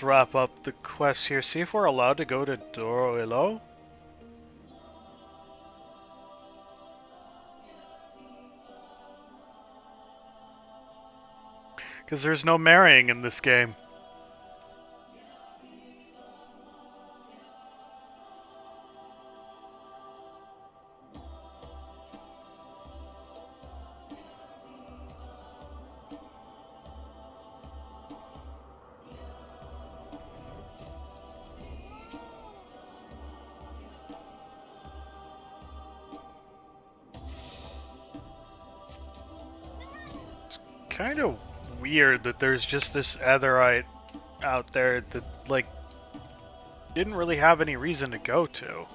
wrap up the quest here. See if we're allowed to go to Doroilo. Because there's no marrying in this game. Kind of weird that there's just this Etherite out there that, like, didn't really have any reason to go to.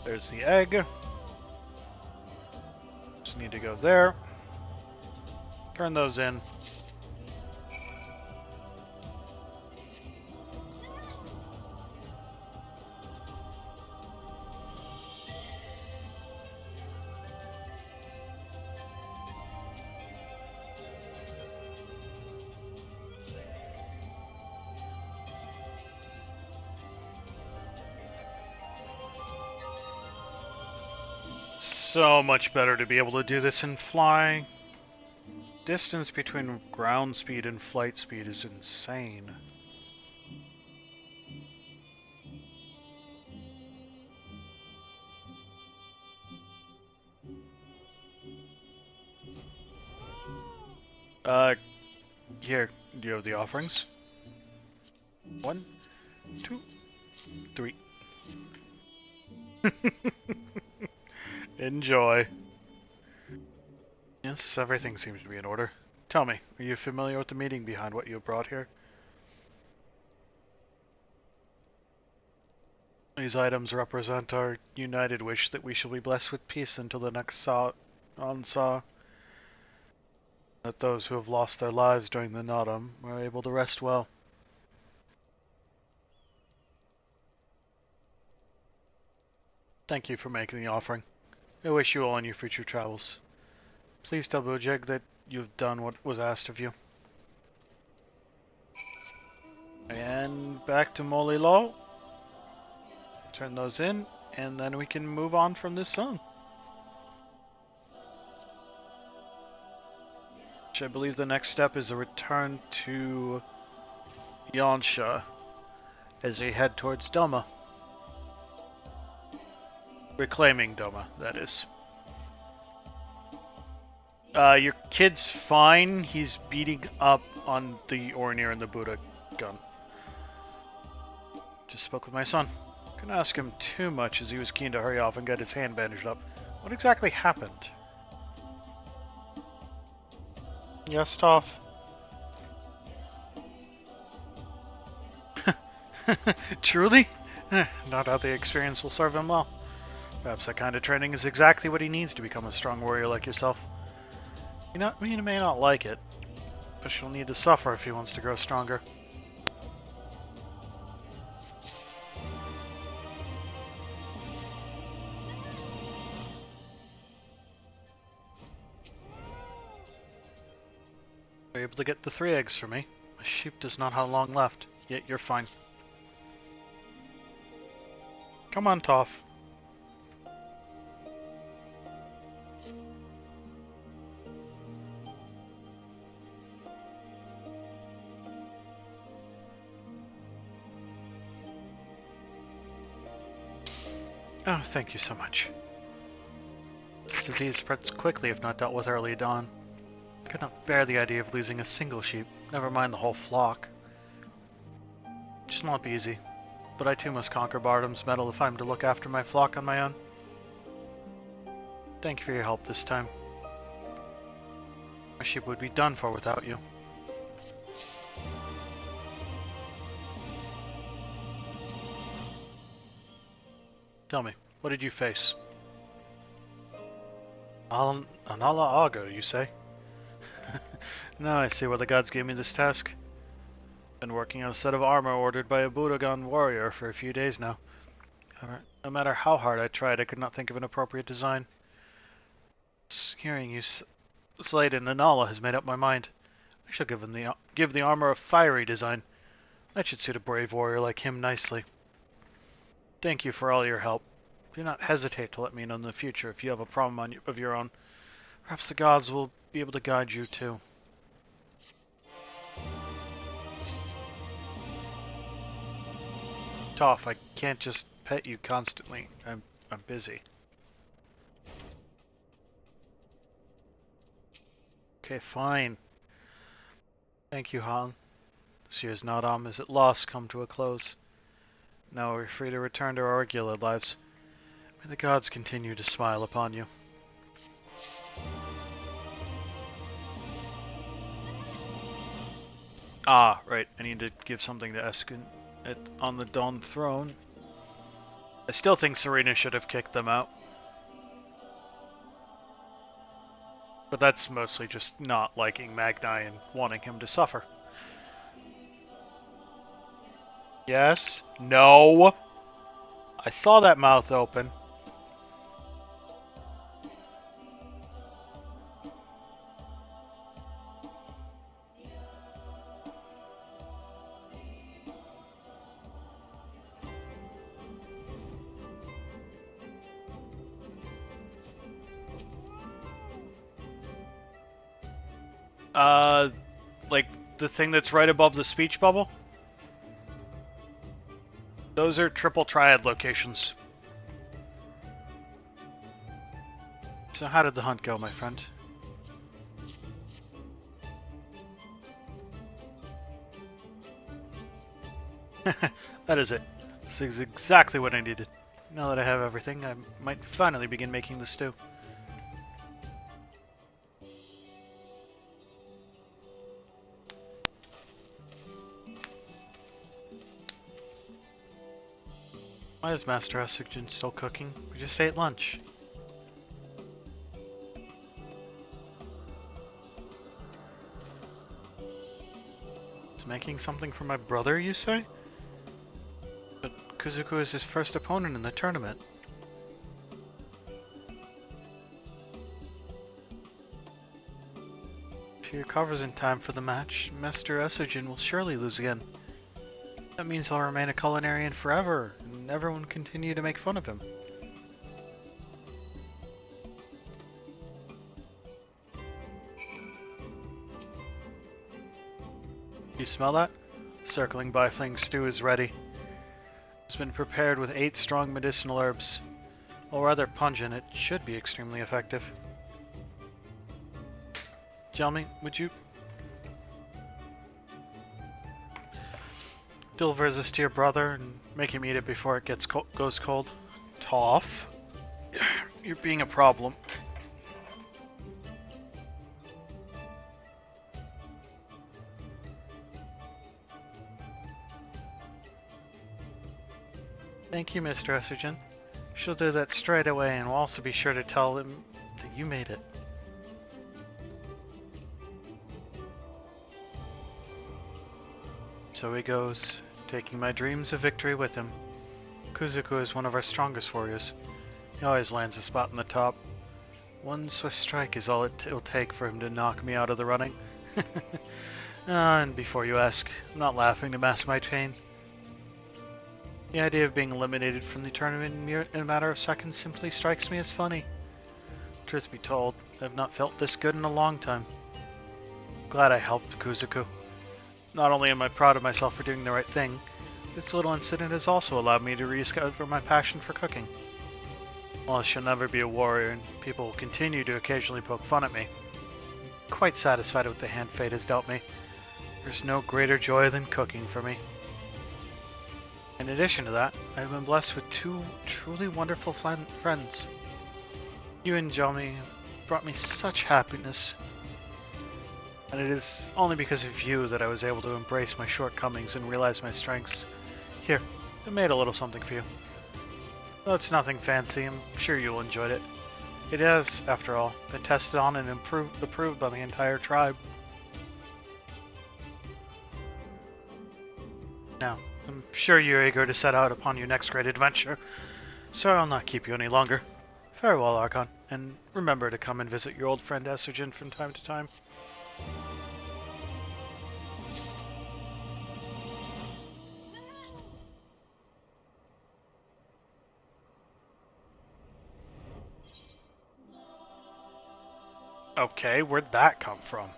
There's the egg. Just need to go there. Turn those in. So much better to be able to do this in flying. Distance between ground speed and flight speed is insane. Here, do you have the offerings? 1, 2, 3. Enjoy. Yes, everything seems to be in order. Tell me, are you familiar with the meaning behind what you brought here? These items represent our united wish that we shall be blessed with peace until the next onsaw. That those who have lost their lives during the Naughtum are able to rest well. Thank you for making the offering. I wish you all on your future travels. Please tell Bojeg that you've done what was asked of you. And back to Molilo. Turn those in, and then we can move on from this zone. Which I believe the next step is a return to Yansha as we head towards Doma. Reclaiming Doma, that is. Your kid's fine. He's beating up on the Ornir and the Buddha gun. Just spoke with my son. Couldn't ask him too much as he was keen to hurry off and get his hand bandaged up. What exactly happened? Yes, Toph. Truly? No doubt the experience will serve him well. Perhaps that kind of training is exactly what he needs to become a strong warrior like yourself. You may not like it, but she'll need to suffer if he wants to grow stronger. You're able to get the 3 eggs for me. My sheep does not have long left, yet you're fine. Come on, Toph. Oh, thank you so much. This disease spreads quickly if not dealt with early dawn. I could not bear the idea of losing a single sheep, never mind the whole flock. It should not be easy, but I too must conquer Bardam's metal if I'm to look after my flock on my own. Thank you for your help this time. My sheep would be done for without you. Tell me, what did you face? Anala Ago, you say? Now I see why the gods gave me this task. Been working on a set of armor ordered by a Budogan warrior for a few days now. However, no matter how hard I tried, I could not think of an appropriate design. Hearing you Slade in Nanala has made up my mind. I shall give the armor a fiery design. That should suit a brave warrior like him nicely. Thank you for all your help. Do not hesitate to let me know in the future if you have a problem of your own. Perhaps the gods will be able to guide you too. Toph, I can't just pet you constantly. I'm busy. Okay, fine. Thank you, Han. This year's Naadam is at last come to a close. Now we're free to return to our regular lives. May the gods continue to smile upon you. Ah, right. I need to give something to Eskin on the Dawn Throne. I still think Serena should have kicked them out. But that's mostly just not liking Magnai and wanting him to suffer. Yes? No! I saw that mouth open. Like the thing that's right above the speech bubble? Those are triple triad locations. So how did the hunt go, my friend? That is it. This is exactly what I needed. Now that I have everything, I might finally begin making the stew. Why is Master Essigin still cooking? We just ate lunch. It's making something for my brother, you say? But Kuzuku is his first opponent in the tournament. If he recovers in time for the match, Master Essigin will surely lose again. That means I'll remain a culinarian forever, and everyone will continue to make fun of him. You smell that? Circling Bifling stew is ready. It's been prepared with 8 strong medicinal herbs. While rather pungent, it should be extremely effective. Jelmy, would you deliver this to your brother and make him eat it before it goes cold? Toph, you're being a problem. Thank you, Mr. Essigin. She'll do that straight away, and we'll also be sure to tell him that you made it. So he goes, taking my dreams of victory with him. Kuzuku is one of our strongest warriors. He always lands a spot in the top. One swift strike is all it'll take for him to knock me out of the running. And before you ask, I'm not laughing to mask my pain. The idea of being eliminated from the tournament in a matter of seconds simply strikes me as funny. Truth be told, I have not felt this good in a long time. Glad I helped Kuzuku. Not only am I proud of myself for doing the right thing, this little incident has also allowed me to rediscover my passion for cooking. While I shall never be a warrior and people will continue to occasionally poke fun at me, I'm quite satisfied with the hand fate has dealt me. There's no greater joy than cooking for me. In addition to that, I have been blessed with 2 truly wonderful friends. You and Jomi have brought me such happiness. And it is only because of you that I was able to embrace my shortcomings and realize my strengths. Here, I made a little something for you. Though it's nothing fancy, I'm sure you'll enjoy it. It has, after all, been tested on and approved by the entire tribe. Now, I'm sure you're eager to set out upon your next great adventure, so I'll not keep you any longer. Farewell, Archon. And remember to come and visit your old friend Estrogen from time to time. Okay, where'd that come from?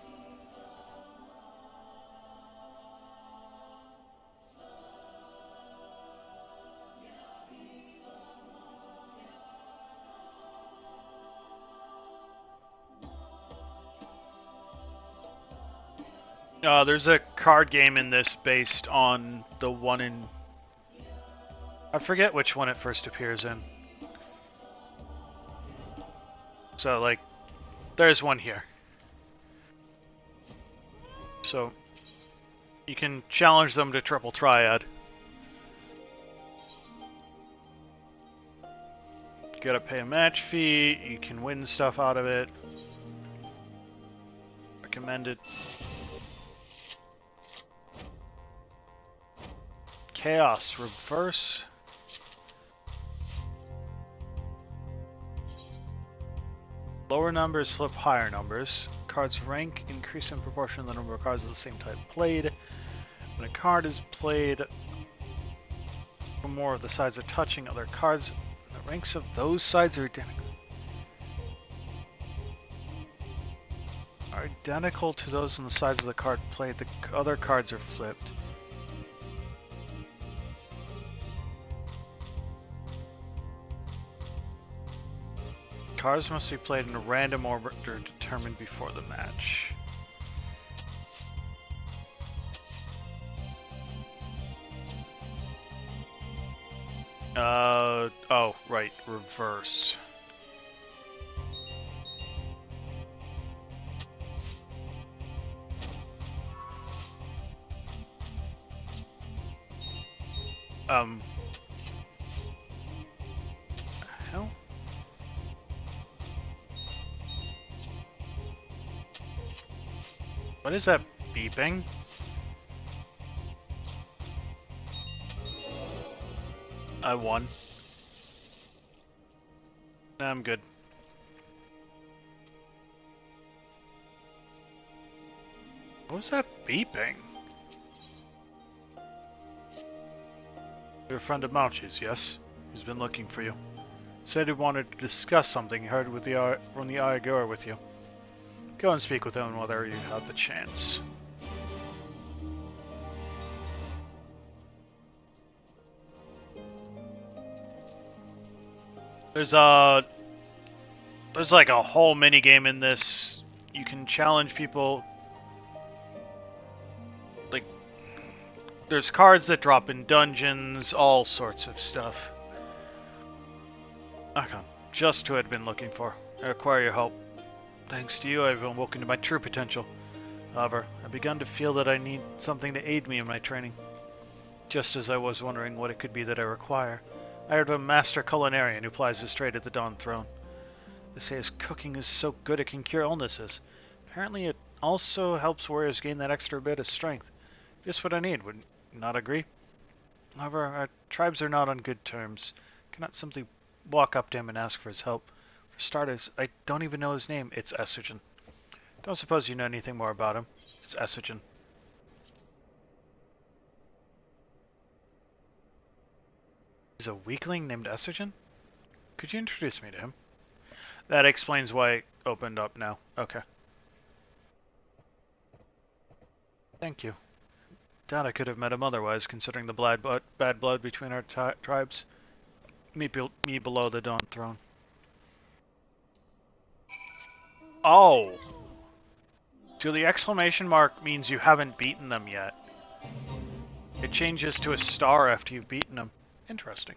There's a card game in this based on the one in... I forget which one it first appears in. So, like, there's one here. So, you can challenge them to triple triad. You gotta pay a match fee, you can win stuff out of it. Recommended. Chaos reverse. Lower numbers flip higher numbers. Cards rank increase in proportion to the number of cards of the same type played. When a card is played, more of the sides are touching other cards. The ranks of those sides are identical to those on the sides of the card played. The other cards are flipped. Cards must be played in a random order determined before the match. Oh, right, reverse. Hell? What is that beeping? I won. Nah, I'm good. What was that beeping? You're a friend of Mouchie's, yes? He's been looking for you. Said he wanted to discuss something he heard with from the Ayagura with you. Go and speak with him whether you have the chance. There's like a whole mini game in this. You can challenge people. Like, there's cards that drop in dungeons, all sorts of stuff. Okay, just who I'd been looking for. I require your help. Thanks to you, I've awoken to my true potential. However, I've begun to feel that I need something to aid me in my training. Just as I was wondering what it could be that I require, I heard of a master culinarian who plies his trade at the Dawn Throne. They say his cooking is so good it can cure illnesses. Apparently it also helps warriors gain that extra bit of strength. Just what I need, would you not agree? However, our tribes are not on good terms. I cannot simply walk up to him and ask for his help. For starters, I don't even know his name. It's Estrogen. Don't suppose you know anything more about him. It's Estrogen. He's a weakling named Estrogen? Could you introduce me to him? That explains why it opened up now. Okay. Thank you. Doubt I could have met him otherwise, considering the bad blood between our tribes. Me below the Dawn Throne. Oh! So the exclamation mark means you haven't beaten them yet. It changes to a star after you've beaten them. Interesting.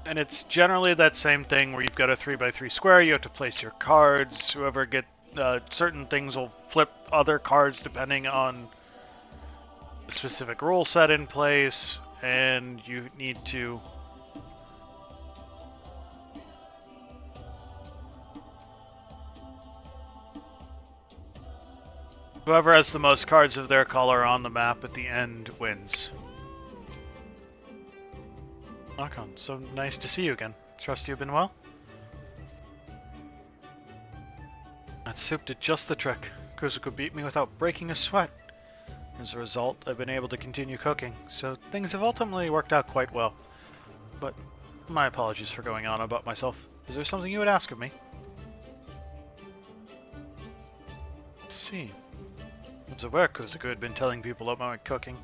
And it's generally that same thing where you've got a 3x3 square, you have to place your cards, whoever get certain things will flip other cards depending on the specific rule set in place, and you need to Whoever has the most cards of their color on the map at the end wins. Archon, so nice to see you again. Trust you've been well? That soup did just the trick. Kuzuko beat me without breaking a sweat. As a result, I've been able to continue cooking, so things have ultimately worked out quite well. But my apologies for going on about myself. Is there something you would ask of me? Let's see. I was aware Kuzuko had been telling people about my cooking,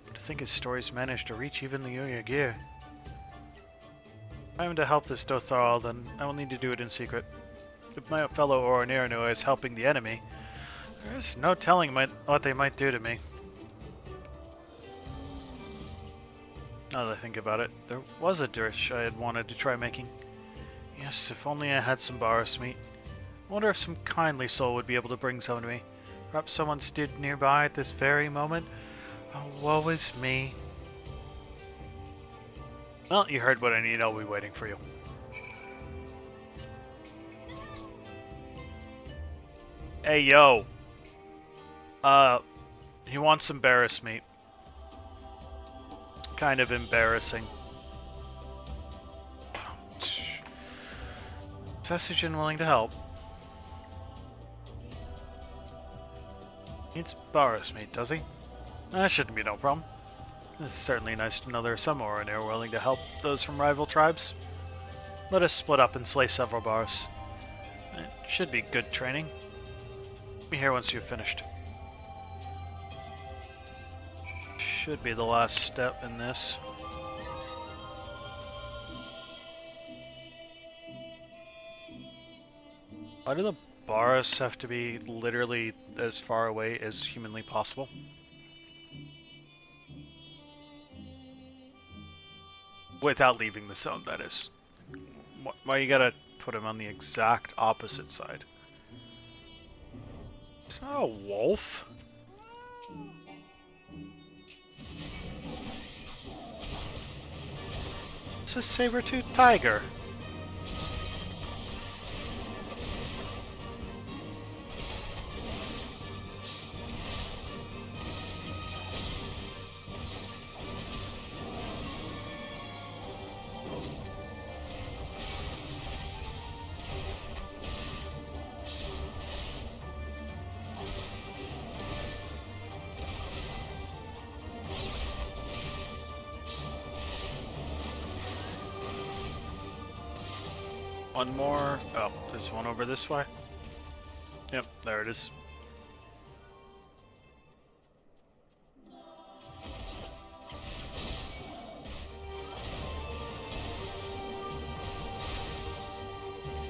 but to think his stories managed to reach even the Yoyagir. If I am to help this Dothal, then I will need to do it in secret. If my fellow Oronirano is helping the enemy, there is no telling what they might do to me. Now that I think about it, there was a dish I had wanted to try making. Yes, if only I had some Baris meat. I wonder if some kindly soul would be able to bring some to me. Perhaps someone stood nearby at this very moment. Oh, woe is me. Well, you heard what I need. I'll be waiting for you. Hey, yo. He wants some Baris meat. Kind of embarrassing. Is Essogen willing to help? Needs Baris meat, does he? That shouldn't be no problem. It's certainly nice to know there are some Oronir willing to help those from rival tribes. Let us split up and slay several Baris. It should be good training. Be here once you've finished. Should be the last step in this. Why do the Baris have to be literally as far away as humanly possible? Without leaving the zone, that is. Why you gotta put him on the exact opposite side? It's not a wolf. It's a saber-toothed tiger. One more. Oh, there's one over this way. Yep, there it is.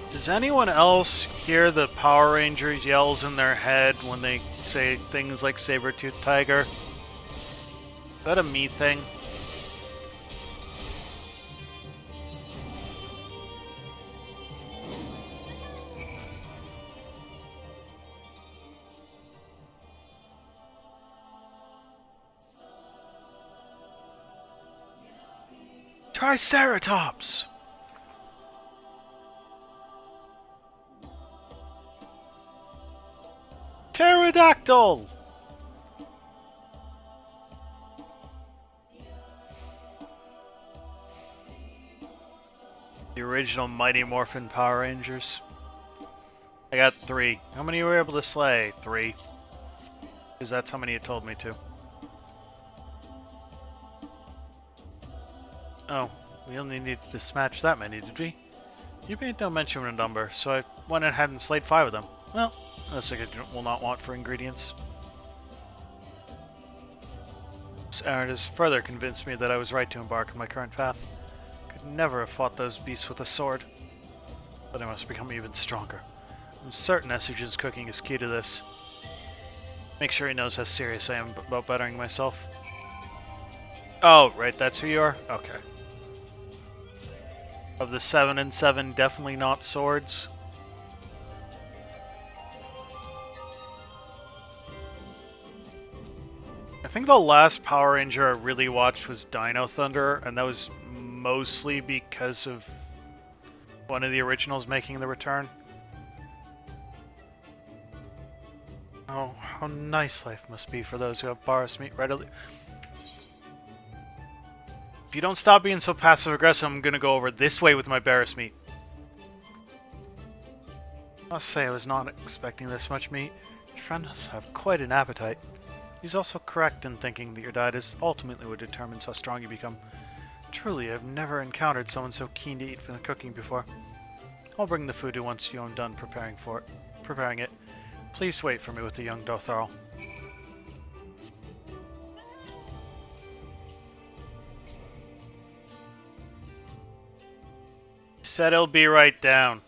Does anyone else hear the Power Ranger yells in their head when they say things like saber-toothed tiger? Is that a me thing? Triceratops! Pterodactyl! The original Mighty Morphin Power Rangers. I got 3. How many were you able to slay? 3. Because that's how many it told me to. Oh, we only needed to smash that many, did we? You made no mention of a number, so I went ahead and slayed 5 of them. Well, that's like I will not want for ingredients. This errand has further convinced me that I was right to embark on my current path. Could never have fought those beasts with a sword. But I must become even stronger. I'm certain Essogen's cooking is key to this. Make sure he knows how serious I am about bettering myself. Oh, right, that's who you are? Okay. Of the 7 and 7, definitely not swords. I think the last Power Ranger I really watched was Dino Thunder, and that was mostly because of one of the originals making the return. Oh, how nice life must be for those who have Boris meat readily. If you don't stop being so passive-aggressive, I'm gonna go over this way with my Barris meat. I must say I was not expecting this much meat. Your friend must have quite an appetite. He's also correct in thinking that your diet is ultimately what determines how strong you become. Truly, I've never encountered someone so keen to eat from the cooking before. I'll bring the food once you're done preparing it. Please wait for me with the young Dotharl. Said he'll be right down.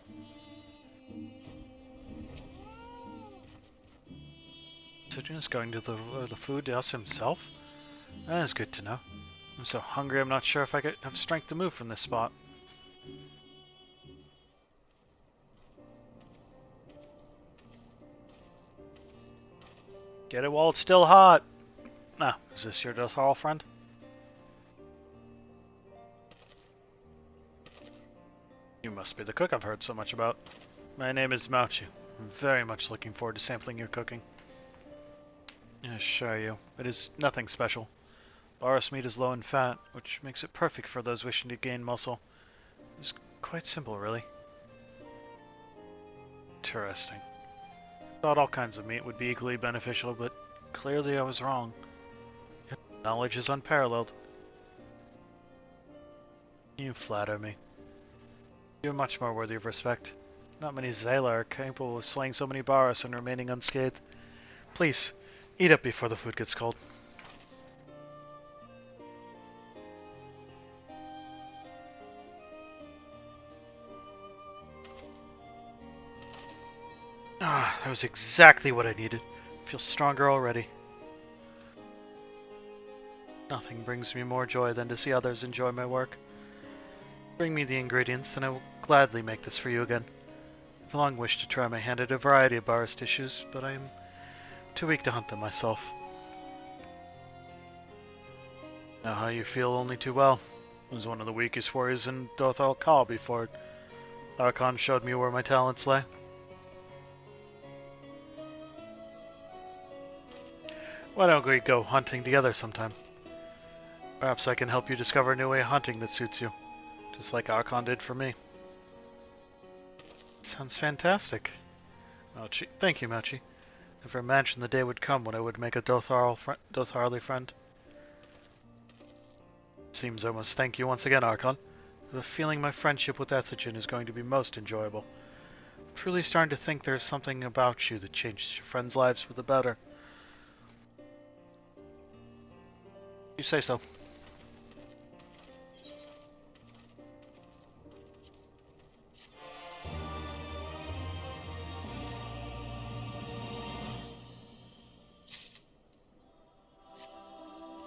So June's going to the food house himself? That is good to know. I'm so hungry I'm not sure if I could have strength to move from this spot. Get it while it's still hot. Ah, is this your Dotharl friend? You must be the cook I've heard so much about. My name is Miqo'te. I'm very much looking forward to sampling your cooking. I assure you, it is nothing special. Boris meat is low in fat, which makes it perfect for those wishing to gain muscle. It's quite simple, really. Interesting. Thought all kinds of meat would be equally beneficial, but clearly I was wrong. Your knowledge is unparalleled. You flatter me. You're much more worthy of respect. Not many Zayla are capable of slaying so many Boris and remaining unscathed. Please, eat up before the food gets cold. Ah, that was exactly what I needed. I feel stronger already. Nothing brings me more joy than to see others enjoy my work. Bring me the ingredients, and I will gladly make this for you again. I've long wished to try my hand at a variety of Boris dishes, but I am too weak to hunt them myself. Know how you feel only too well. I was one of the weakest warriors in Dothal Khal before Archon showed me where my talents lay. Why don't we go hunting together sometime? Perhaps I can help you discover a new way of hunting that suits you, just like Archon did for me. Sounds fantastic. Miqo'te. Thank you, Miqo'te. Never imagined the day would come when I would make a Dotharli friend. Seems I must thank you once again, Archon. I have a feeling my friendship with Ethigen is going to be most enjoyable. I'm truly starting to think there's something about you that changes your friends' lives for the better. You say so.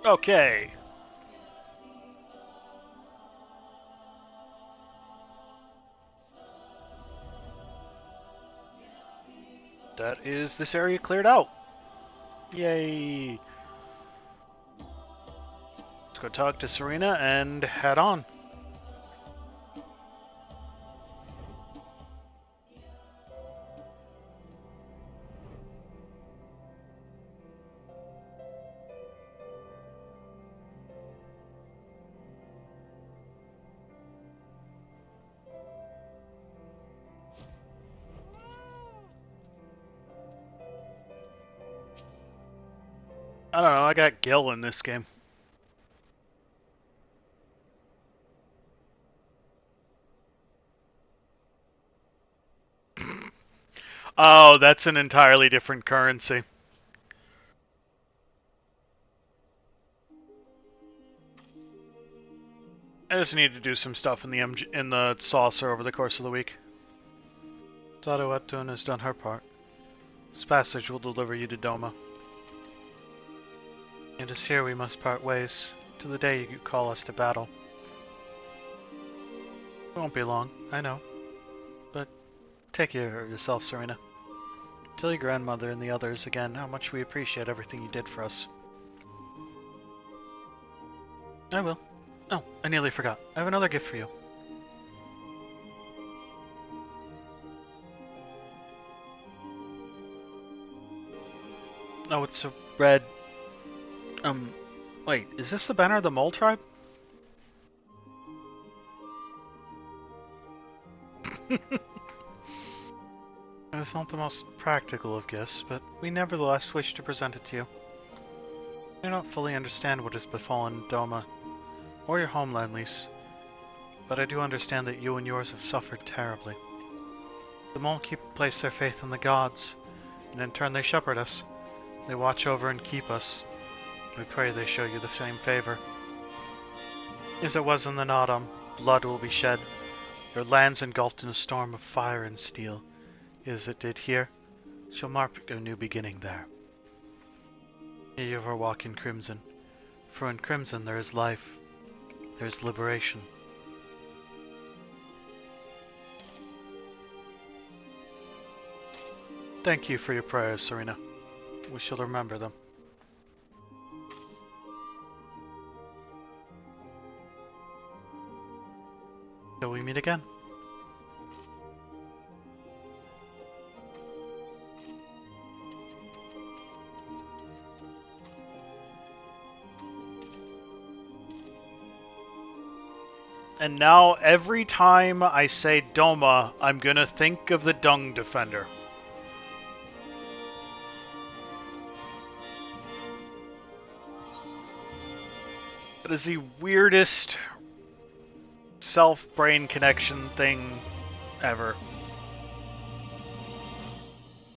Okay. That is this area cleared out. Yay. Let's go talk to Serena and head on. I don't know, I got Gil in this game. Oh, that's an entirely different currency. I just need to do some stuff in the saucer over the course of the week. Saruatun has done her part. This passage will deliver you to Doma. It is here we must part ways, to the day you call us to battle. It won't be long, I know. But take care of yourself, Serena. Tell your grandmother and the others again how much we appreciate everything you did for us. I will. Oh, I nearly forgot. I have another gift for you. Oh, it's a red... Wait, is this the banner of the Mole Tribe? It's not the most practical of gifts, but we nevertheless wish to present it to you. I do not fully understand what has befallen Doma, or your homeland, Lys, but I do understand that you and yours have suffered terribly. The Mole place their faith in the gods, and in turn they shepherd us. They watch over and keep us. We pray they show you the same favor. As it was in the Nodam, blood will be shed, your lands engulfed in a storm of fire and steel. As it did here, shall mark a new beginning there. May you ever walk in crimson, for in crimson there is life, there is liberation. Thank you for your prayers, Serena. We shall remember them. Till we meet again. And now, every time I say Doma, I'm gonna think of the Dung Defender. That is the weirdest self-brain connection thing ever.